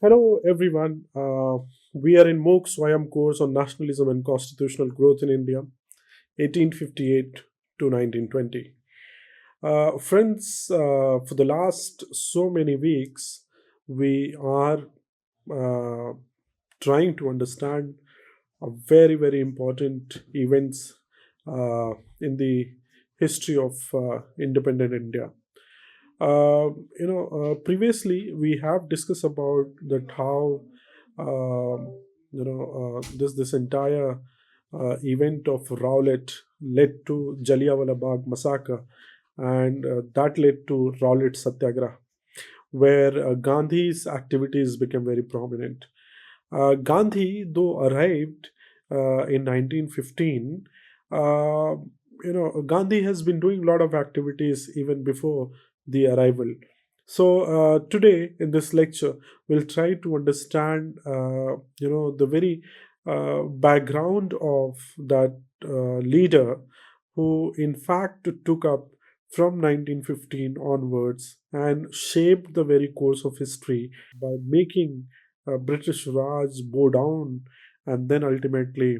Hello, everyone. We are in MOOC's YM course on nationalism and constitutional growth in India, 1858 to 1920. Friends, for the last so many weeks, we are uh, trying to understand a very, very important events in the history of independent India. Previously we have discussed about that how this entire event of Rowlett led to Jallianwala Bagh massacre, and that led to Rowlett Satyagraha, where Gandhi's activities became very prominent. Gandhi, though arrived in 1915, uh, Gandhi has been doing a lot of activities even before the arrival. So today in this lecture, we'll try to understand, the very background of that leader, who in fact took up from 1915 onwards and shaped the very course of history by making British Raj bow down and then ultimately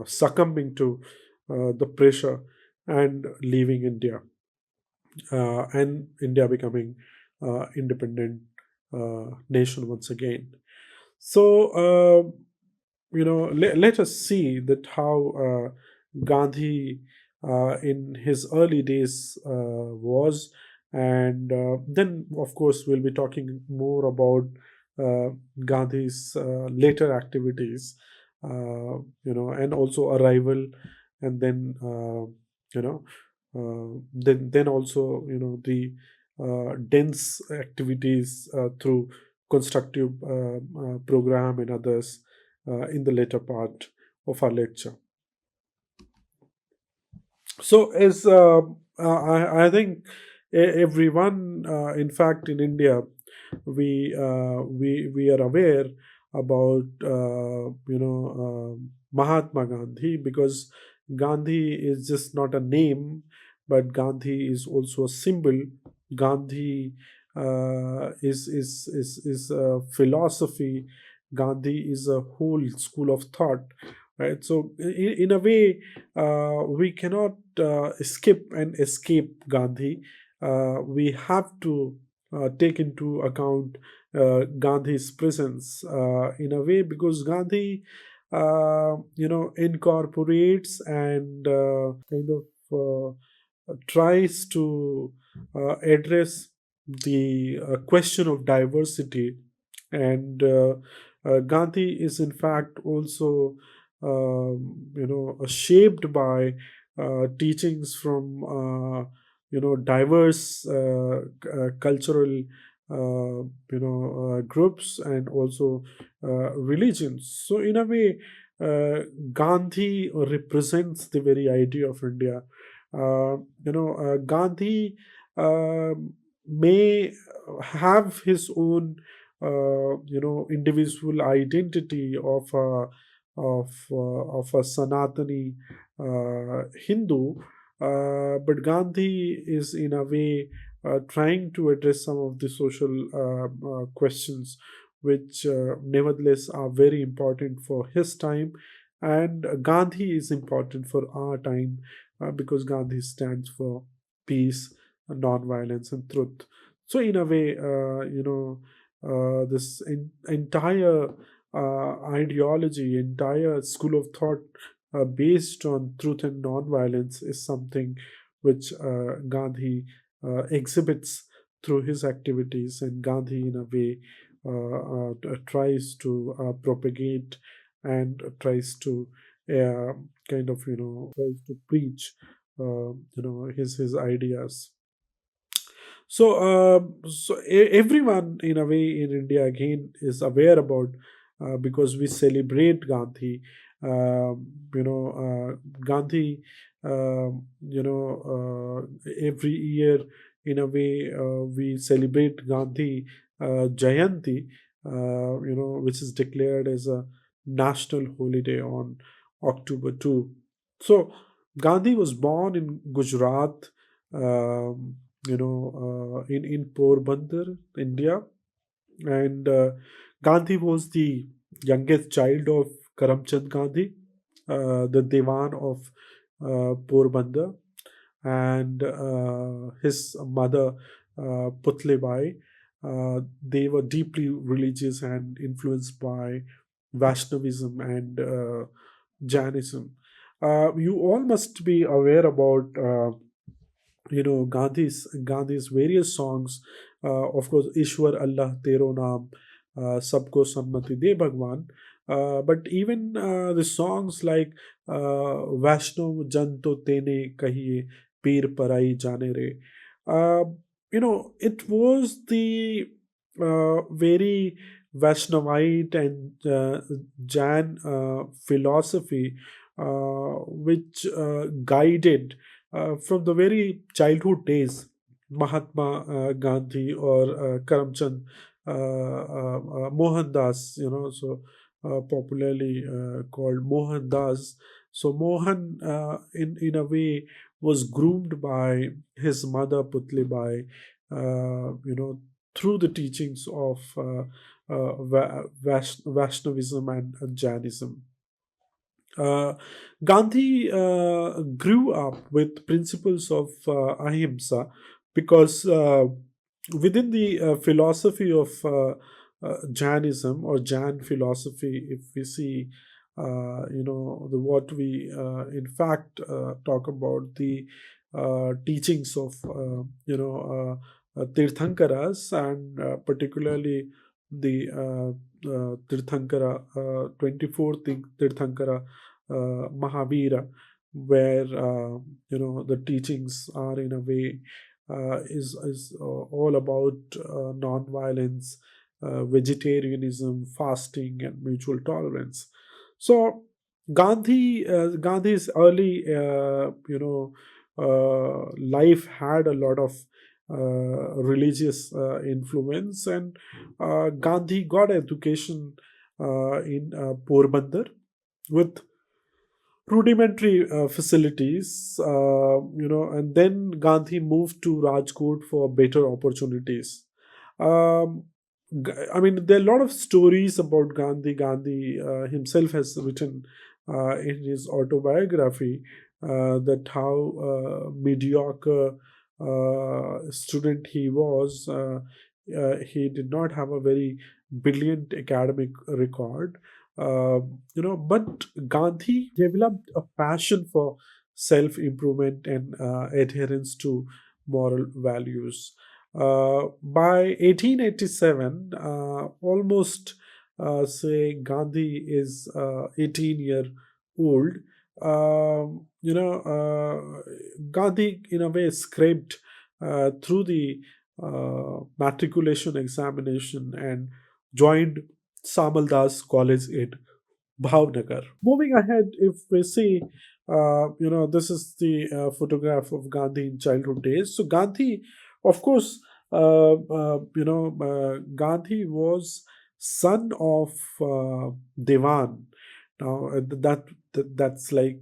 succumbing to the pressure and leaving India, and India becoming independent nation once again. So, let us see that how Gandhi in his early days was, and then of course we'll be talking more about uh, Gandhi's later activities, and also arrival, and then then also the dense activities through constructive program and others in the later part of our lecture. So, as I think everyone, in fact, in India, we are aware about Mahatma Gandhi, because Gandhi is just not a name, but Gandhi is also a symbol. Gandhi is a philosophy. Gandhi is a whole school of thought, right? So in a way, we cannot skip and escape Gandhi. We have to take into account Gandhi's presence in a way, because Gandhi, incorporates and kind of tries to address the question of diversity, and Gandhi is in fact also shaped by teachings from diverse cultural groups, and also religions. So in a way, Gandhi represents the very idea of India. Gandhi may have his own individual identity of a Sanatani Hindu, but Gandhi is in a way trying to address some of the social questions, which nevertheless are very important for his time, and Gandhi is important for our time, because Gandhi stands for peace, non-violence, and truth. So in a way, this entire ideology, entire school of thought based on truth and non-violence is something which Gandhi exhibits through his activities, and Gandhi, in a way, tries to propagate and tries to kind of tries to preach his ideas. So, everyone in a way in India again is aware about, because we celebrate Gandhi. Gandhi. Every year in a way we celebrate Gandhi Jayanti, which is declared as a national holiday on October 2. So, Gandhi was born in Gujarat. In Porbandar, India, And Gandhi was the youngest child of Karamchand Gandhi, the Dewan of Porbandar, and his mother, Putlebai. They were deeply religious and influenced by Vaishnavism and Jainism. You all must be aware about Gandhi's various songs. Of course, Ishwar Allah Tero Naam, Sabko Sammati De Bhagwan. But even the songs like Vaishnav Jan To Tene Kahiye Peer Parai Jane Re. Uh, it was the very Vaishnavite and Jain philosophy which guided from the very childhood days, Mahatma Gandhi or Karamchand Mohandas, popularly called Mohandas. So Mohan, in a way, was groomed by his mother Putlibai, through the teachings of Vaishnavism and Jainism. Uh, Gandhi grew up with principles of ahimsa because within the philosophy of Jainism or Jain philosophy, if we see, what we in fact talk about the teachings of, Tirthankaras and particularly the Tirthankara, 24th Tirthankara Mahavira, where the teachings are in a way is all about non-violence, vegetarianism, fasting, and mutual tolerance. So Gandhi's early life had a lot of religious influence, and Gandhi got education in Porbandar with rudimentary facilities, and then Gandhi moved to Rajkot for better opportunities. Um, I mean, there are a lot of stories about Gandhi. Gandhi himself has written in his autobiography that how mediocre student he was. He did not have a very brilliant academic record. But Gandhi developed a passion for self improvement and adherence to moral values. By 1887, almost say Gandhi is 18-year old. Gandhi, in a way, scraped through the matriculation examination and joined Samaldas College in Bhavnagar. Moving ahead, if we see, this is the photograph of Gandhi in childhood days. So Gandhi, of course, Gandhi was son of Dewan. Now that's like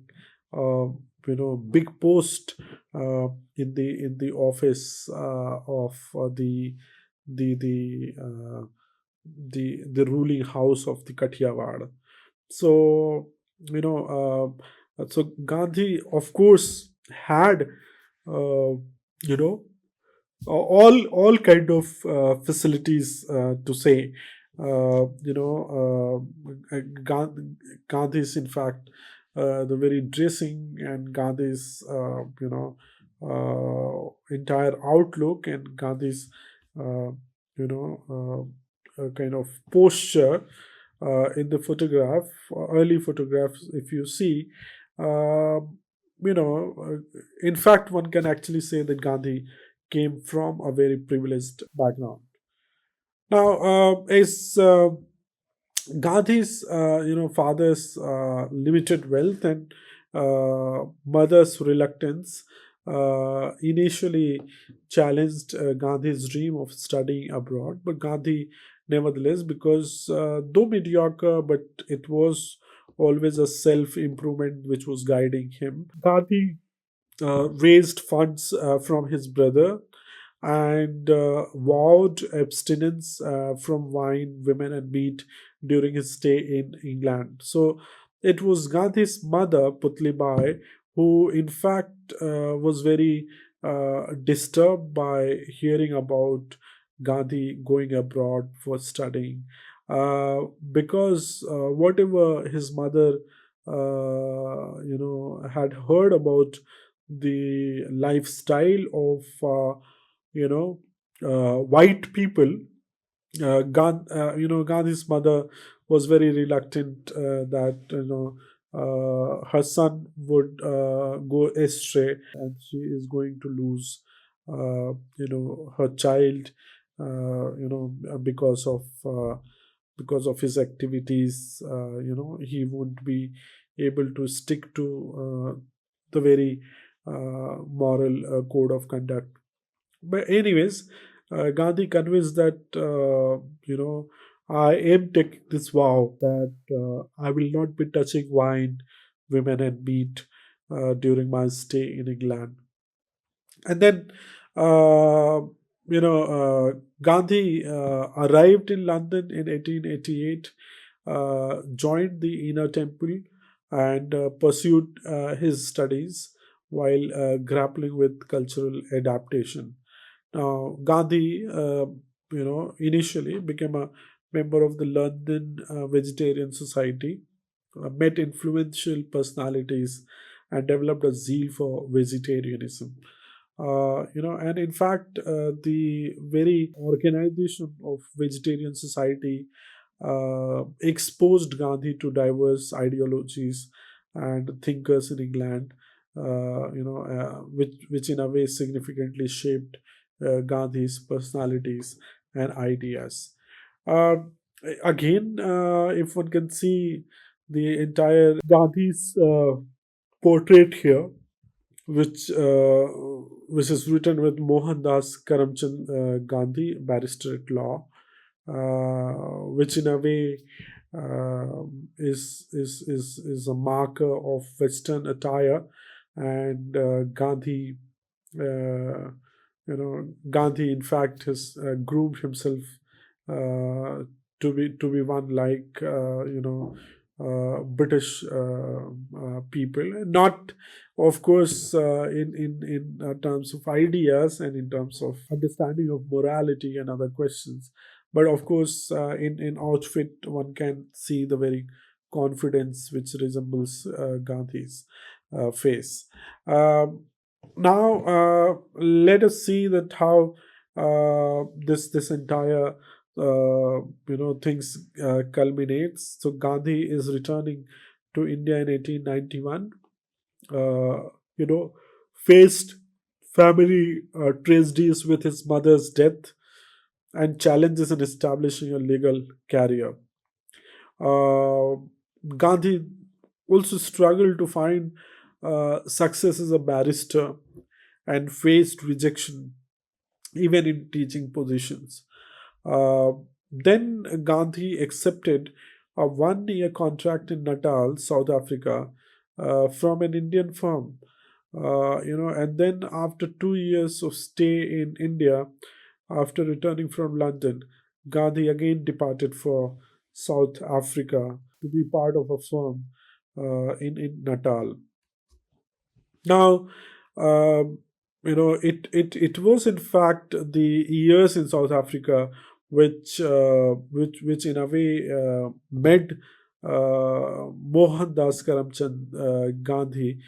big post in the office of the the ruling house of the Kathiawad. So Gandhi, of course, had you know all kind of facilities to say. Gandhi's, in fact, the very dressing and Gandhi's, entire outlook and Gandhi's, kind of posture in the photograph, early photographs, if you see, uh, in fact, one can actually say that Gandhi came from a very privileged background. Now, is Gandhi's, father's limited wealth and mother's reluctance initially challenged Gandhi's dream of studying abroad, but Gandhi, nevertheless, because though mediocre, but it was always a self improvement which was guiding him. Gandhi raised funds from his brother, and vowed abstinence from wine, women, and meat during his stay in England. So it was Gandhi's mother, Putlibai, who in fact was very disturbed by hearing about Gandhi going abroad for studying. Because whatever his mother, had heard about the lifestyle of you know white people. Gandhi's mother was very reluctant that her son would go astray, and she is going to lose her child, because of his activities. He won't be able to stick to the very moral code of conduct. But anyways, Gandhi convinced that I am taking this vow that I will not be touching wine, women, and meat during my stay in England. And then, uh, Gandhi arrived in London in 1888, joined the Inner Temple, and pursued his studies while grappling with cultural adaptation. Now, Gandhi, initially became a member of the London Vegetarian Society, met influential personalities, and developed a zeal for vegetarianism. And in fact, the very organization of vegetarian society exposed Gandhi to diverse ideologies and thinkers in England, which in a way significantly shaped Gandhi's personalities and ideas. Uh, Again, if one can see the entire Gandhi's portrait here, which uh, which is written with Mohandas Karamchand Gandhi, barrister at law, which in a way is a marker of Western attire, and Gandhi in fact has groomed himself uh, to be one like British people, not of course in terms of ideas and in terms of understanding of morality and other questions, but of course in outfit one can see the very confidence which resembles Gandhi's face. Now let us see that how this entire things culminates. So Gandhi is returning to India in 1891. Uh, you know, Faced family tragedies with his mother's death and challenges in establishing a legal career. Uh, Gandhi also struggled to find success as a barrister and faced rejection even in teaching positions. Uh, then Gandhi accepted a 1 year contract in Natal, South Africa, from an Indian firm. And then after 2 years of stay in India, after returning from London, Gandhi again departed for South Africa to be part of a firm in Natal. Now, um, it was in fact the years in South Africa which in a way made Mohandas Karamchand Gandhi,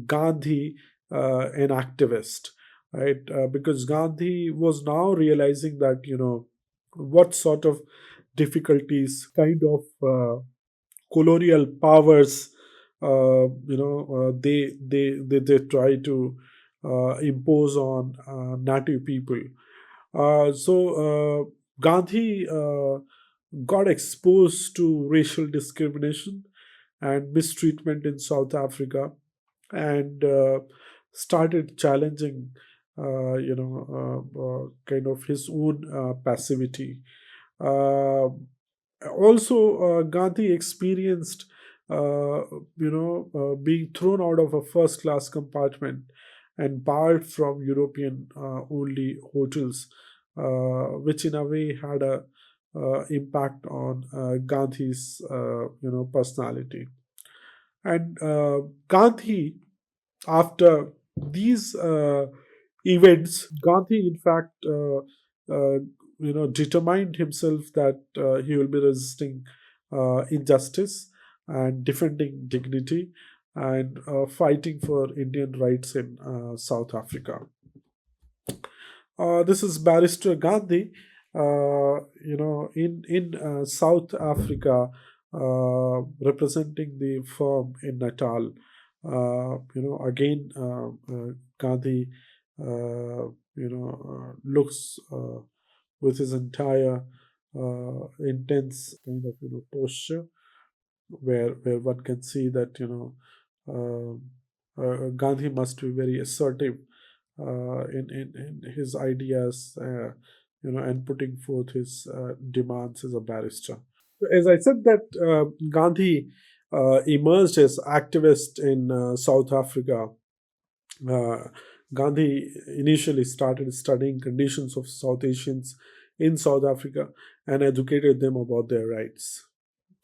Gandhi, an activist, right? Because Gandhi was now realizing that what sort of difficulties, kind of colonial powers they try to impose on native people. So Gandhi got exposed to racial discrimination and mistreatment in South Africa, and started challenging kind of his own passivity. uh, Also, Gandhi experienced, being thrown out of a first class compartment and barred from European only hotels, which in a way had a impact on Gandhi's personality. And Gandhi, after these events, Gandhi, in fact, determined himself that he will be resisting injustice and defending dignity and fighting for Indian rights in South Africa. This is Barrister Gandhi. In South Africa, representing the firm in Natal. Again, Gandhi, looks with his entire intense kind of posture, where one can see that Gandhi must be very assertive in his ideas, and putting forth his demands as a barrister. As I said, that Gandhi emerged as activist in South Africa. Uh, Gandhi initially started studying conditions of South Asians in South Africa and educated them about their rights.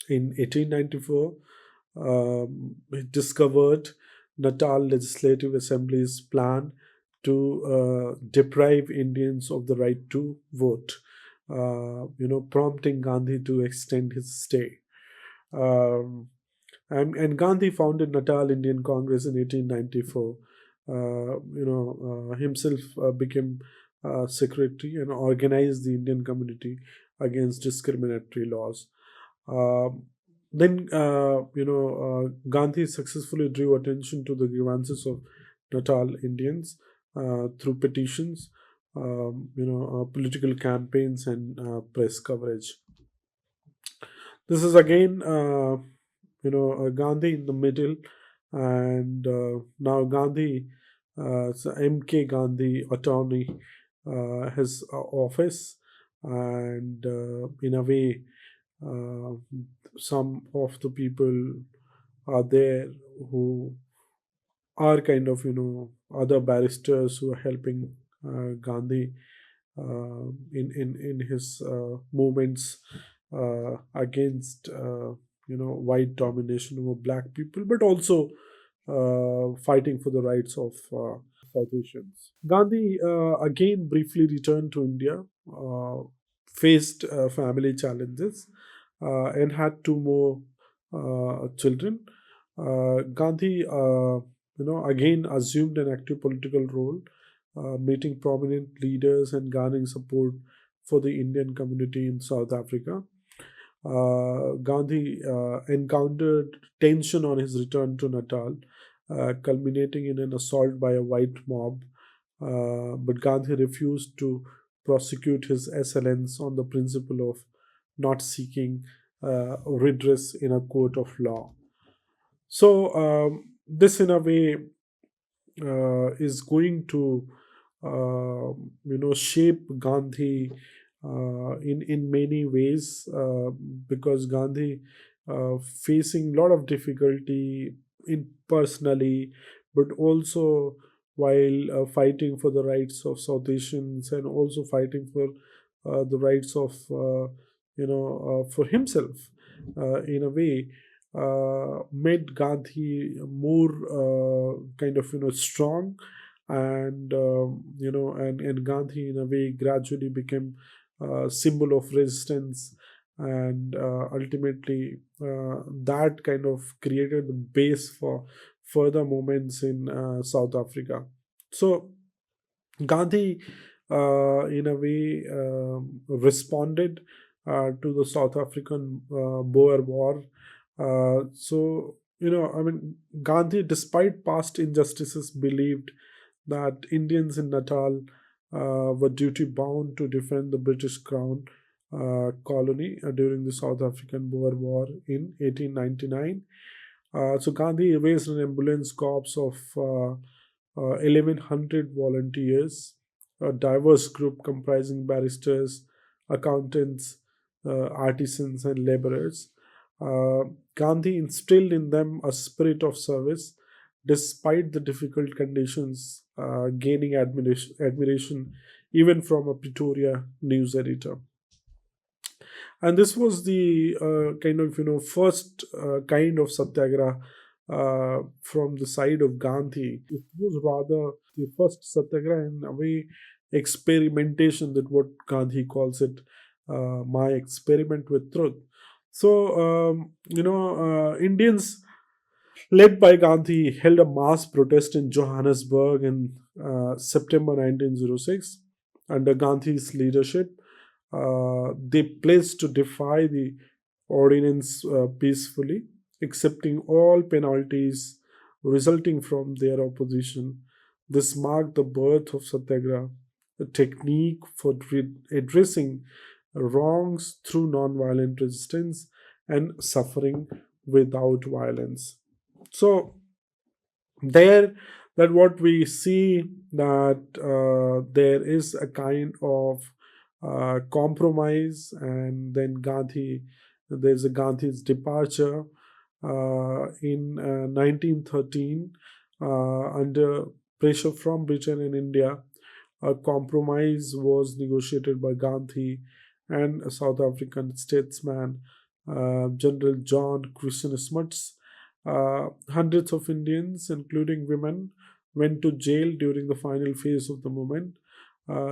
In 1894, he discovered Natal Legislative Assembly's plan to deprive Indians of the right to vote, prompting Gandhi to extend his stay. Um, and Gandhi founded Natal Indian Congress in 1894. Himself became secretary and organized the Indian community against discriminatory laws. Um then, Gandhi successfully drew attention to the grievances of Natal Indians through petitions, political campaigns, and press coverage. This is again, Gandhi in the middle, and now Gandhi, so MK Gandhi attorney, his office, and in a way, uh, some of the people are there who are kind of other barristers who are helping Gandhi in his movements against white domination over black people, but also fighting for the rights of South Asians. Gandhi again briefly returned to India, faced family challenges, and had two more children. Gandhi, again assumed an active political role, meeting prominent leaders and garnering support for the Indian community in South Africa. Gandhi encountered tension on his return to Natal, culminating in an assault by a white mob. But Gandhi refused to prosecute his assailants on the principle of not seeking redress in a court of law. So, this, in a way, is going to shape Gandhi in many ways, because Gandhi facing a lot of difficulty in personally, but also while fighting for the rights of South Asians, and also fighting for the rights of for himself, in a way, made Gandhi more kind of strong, and and Gandhi in a way gradually became a symbol of resistance, and ultimately that kind of created the base for further movements in South Africa. So Gandhi, in a way, responded to the South African Boer War. I mean, Gandhi, despite past injustices, believed that Indians in Natal were duty bound to defend the British Crown colony during the South African Boer War in 1899. So Gandhi raised an ambulance corps of 1,100 volunteers, a diverse group comprising barristers, accountants, artisans, and laborers. Uh, Gandhi instilled in them a spirit of service despite the difficult conditions, gaining admiration even from a Pretoria news editor. And this was the kind of first kind of satyagraha from the side of Gandhi. It was rather the first satyagraha in a way experimentation, that what Gandhi calls it, my experiment with truth. So Indians led by Gandhi held a mass protest in Johannesburg in September 1906 under Gandhi's leadership. They pledged to defy the ordinance peacefully, accepting all penalties resulting from their opposition. This marked the birth of Satyagraha, a technique for addressing wrongs through nonviolent resistance and suffering without violence. So there, that what we see, that there is a kind of compromise, and then there's a Gandhi's departure in 1913 under pressure from Britain and India. A compromise was negotiated by Gandhi and a South African statesman, General John Christian Smuts. Hundreds of Indians, including women, went to jail during the final phase of the movement.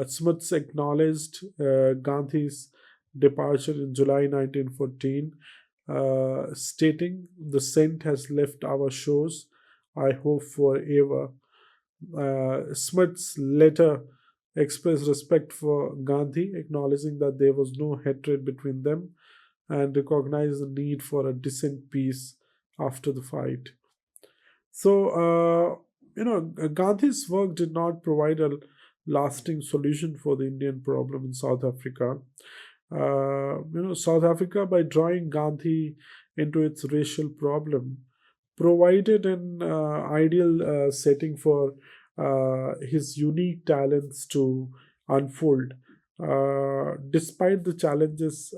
Smuts acknowledged Gandhi's departure in July 1914, stating, "The scent has left our shores, I hope forever." Smuts later expressed respect for Gandhi, acknowledging that there was no hatred between them and recognized the need for a decent peace after the fight. So, Gandhi's work did not provide a lasting solution for the Indian problem in South Africa. South Africa, by drawing Gandhi into its racial problem, provided an ideal setting for his unique talents to unfold. Despite the challenges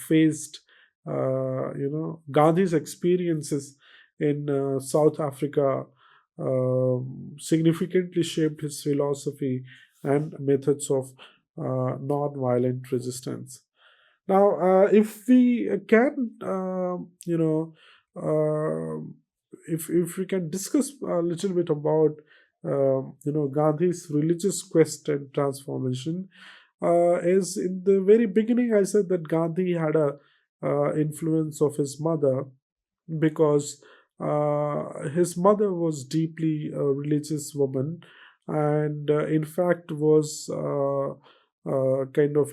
faced, Gandhi's experiences in South Africa significantly shaped his philosophy and methods of non-violent resistance. Now, if we can, if we can discuss a little bit about, Gandhi's religious quest and transformation, is in the very beginning I said that Gandhi had a influence of his mother, because his mother was deeply a religious woman, and in fact was kind of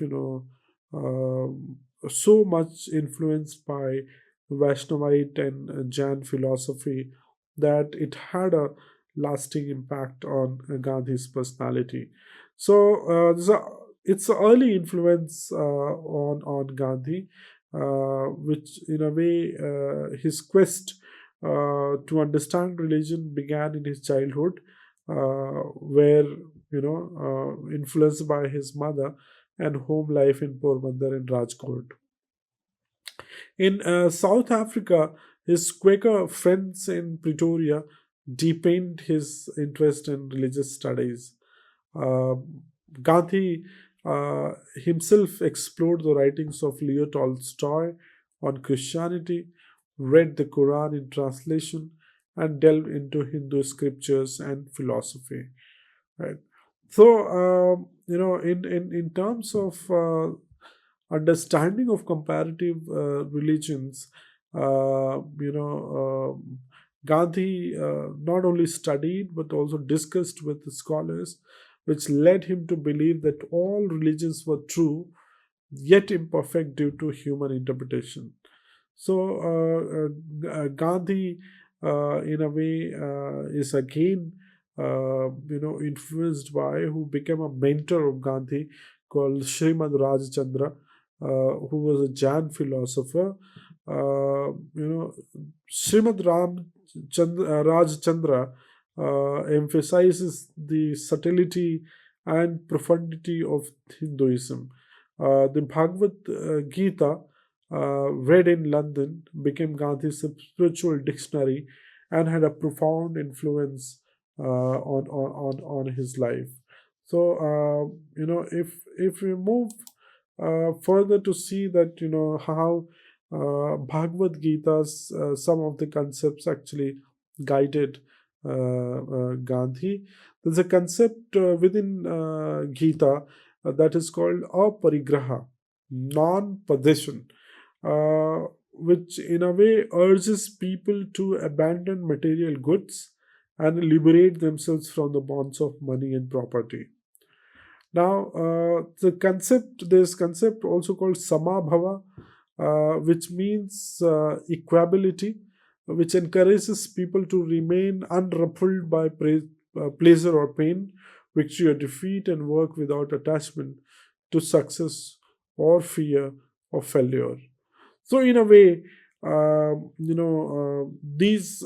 so much influenced by Vaishnavite and Jain philosophy that it had a lasting impact on Gandhi's personality. So it's an early influence on Gandhi, which in a way his quest to understand religion began in his childhood, where influenced by his mother and home life in Porbandar and Rajkot. In South Africa, his Quaker friends in Pretoria deepened his interest in religious studies. Uh, Gandhi himself explored the writings of Leo Tolstoy on Christianity, read the Quran in translation, and delved into Hindu scriptures and philosophy. Right. So, in terms of understanding of comparative religions, Gandhi not only studied but also discussed with the scholars, which led him to believe that all religions were true yet imperfect due to human interpretation. So, Gandhi, in a way, is again, influenced by who became a mentor of Gandhi, called Srimad Rajchandra, who was a Jain philosopher. Srimad Rajchandra emphasizes the subtlety and profundity of Hinduism. The Bhagavad Gita, read in London, became Gandhi's spiritual dictionary and had a profound influence on his life. So if we move further to see that how Bhagavad Gita's some of the concepts actually guided Gandhi. There's a concept within Gita that is called aparigraha, non-possession, which in a way urges people to abandon material goods and liberate themselves from the bonds of money and property. Now, this concept also called samabhava, which means equability, which encourages people to remain unruffled by pleasure or pain, victory or defeat, and work without attachment to success or fear of failure. So, in a way, these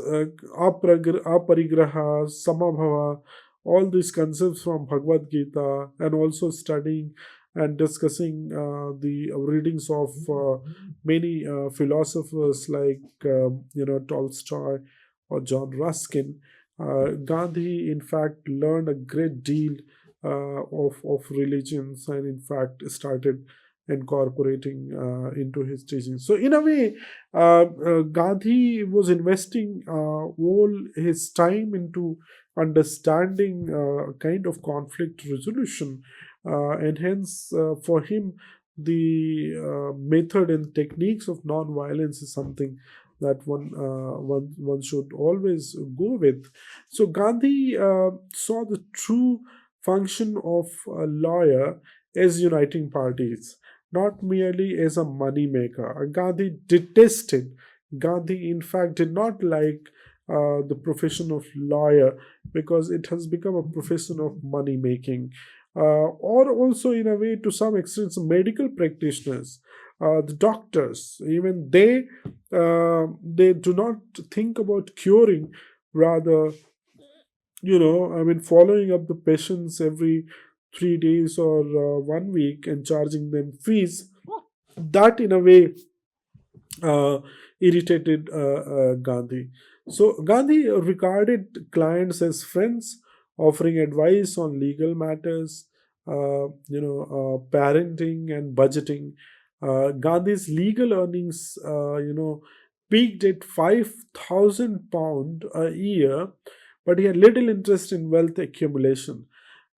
aparigraha, samabhava, all these concepts from Bhagavad Gita, and also studying and discussing the readings of many philosophers like Tolstoy or John Ruskin. Gandhi, in fact, learned a great deal of religions, and in fact started incorporating into his teaching. So, in a way, Gandhi was investing all his time into understanding kind of conflict resolution, and hence, for him, the method and techniques of non-violence is something that one should always go with. So, Gandhi saw the true function of a lawyer as uniting parties, not merely as a money maker. Gandhi detested. Gandhi, in fact, did not like the profession of lawyer because it has become a profession of money making. Or also, in a way, to some extent, some medical practitioners, the doctors, even they do not think about curing, rather I mean, following up the patients every 3 days or 1 week and charging them fees, that in a way uh, irritated Gandhi. So Gandhi regarded clients as friends, offering advice on legal matters, parenting and budgeting. Gandhi's legal earnings, peaked at £5,000 a year, but he had little interest in wealth accumulation.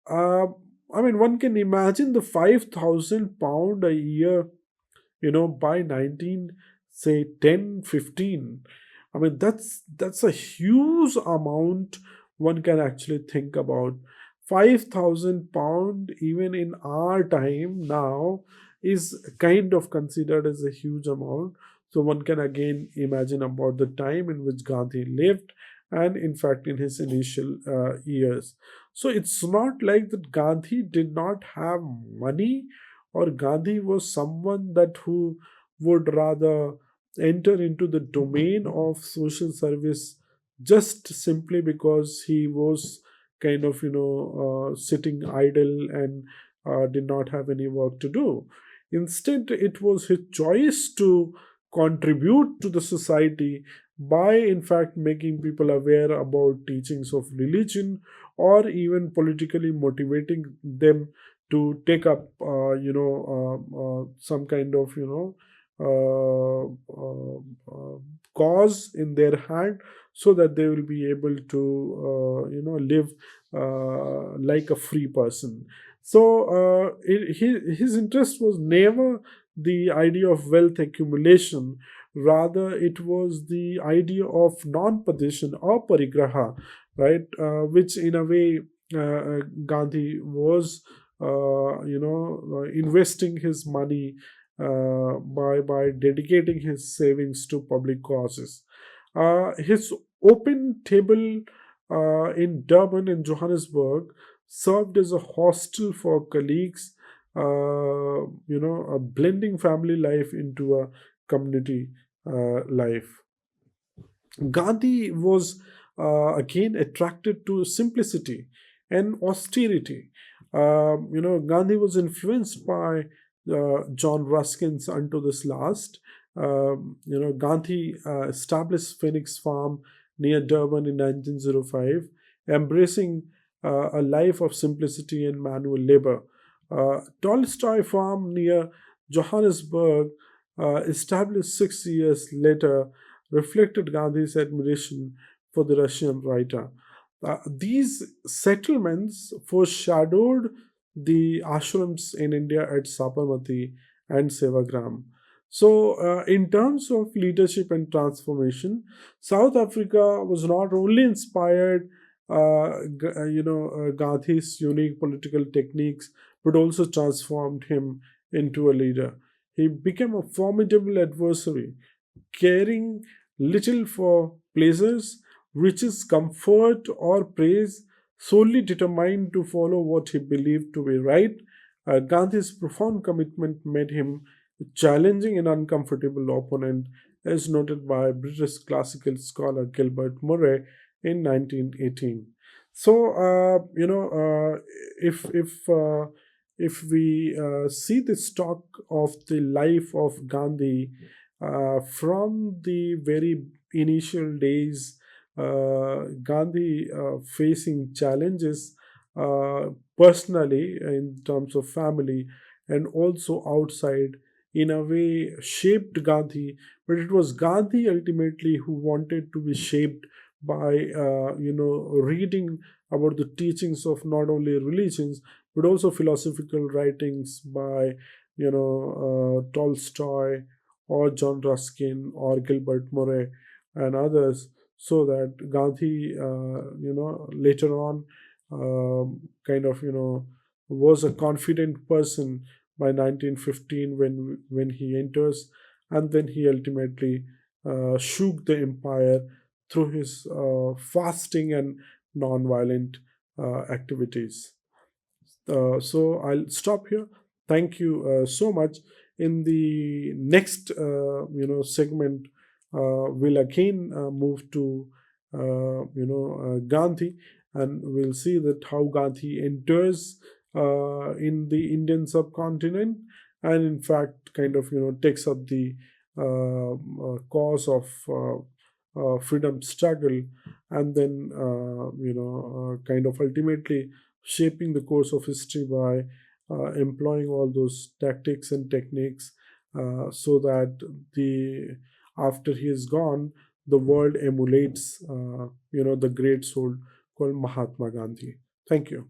Uh, I mean, one can imagine the £5,000 a year, by 19, say 10, 15. I mean, that's a huge amount one can actually think about. £5,000 even in our time now is kind of considered as a huge amount. So one can again imagine about the time in which Gandhi lived, and in fact in his initial years. So it's not like that Gandhi did not have money, or Gandhi was someone that who would rather enter into the domain of social service just simply because he was kind of sitting idle and did not have any work to do. Instead, it was his choice to contribute to the society by in fact making people aware about teachings of religion, or even politically motivating them to take up some kind of cause in their hand, so that they will be able to live like a free person. So his interest was never the idea of wealth accumulation, rather it was the idea of non-possession or parigraha, right, which in a way Gandhi was investing his money by dedicating his savings to public causes. His open table in Durban and Johannesburg served as a hostel for colleagues, blending family life into a community life. Gandhi was again attracted to simplicity and austerity. Gandhi was influenced by John Ruskin's Unto This Last. Gandhi established Phoenix Farm near Durban in 1905, embracing a life of simplicity and manual labor. Tolstoy farm near Johannesburg, established 6 years later, reflected Gandhi's admiration for the Russian writer. These settlements foreshadowed the ashrams in India at Sabarmati and Sevagram. So, in terms of leadership and transformation, South Africa was not only inspired, Gandhi's unique political techniques, but also transformed him into a leader. He became a formidable adversary, caring little for pleasures, riches, comfort, or praise, solely determined to follow what he believed to be right. Gandhi's profound commitment made him a challenging and uncomfortable opponent, as noted by British classical scholar Gilbert Murray in 1918. So, if we see the stock of the life of Gandhi from the very initial days, Gandhi facing challenges personally in terms of family and also outside, in a way shaped Gandhi. But it was Gandhi ultimately who wanted to be shaped by reading about the teachings of not only religions but also philosophical writings by Tolstoy or John Ruskin or Gilbert Murray and others, so that Gandhi, later on, kind of, was a confident person by 1915 when he enters, and then he ultimately shook the empire through his fasting and non-violent activities. So I'll stop here. Thank you so much. In the next, segment, we'll again move to, Gandhi, and we'll see that how Gandhi enters in the Indian subcontinent, and in fact, kind of, takes up the cause of freedom struggle, and then, kind of ultimately shaping the course of history by employing all those tactics and techniques, so that the after he is gone, the world emulates the great soul called Mahatma Gandhi. Thank you.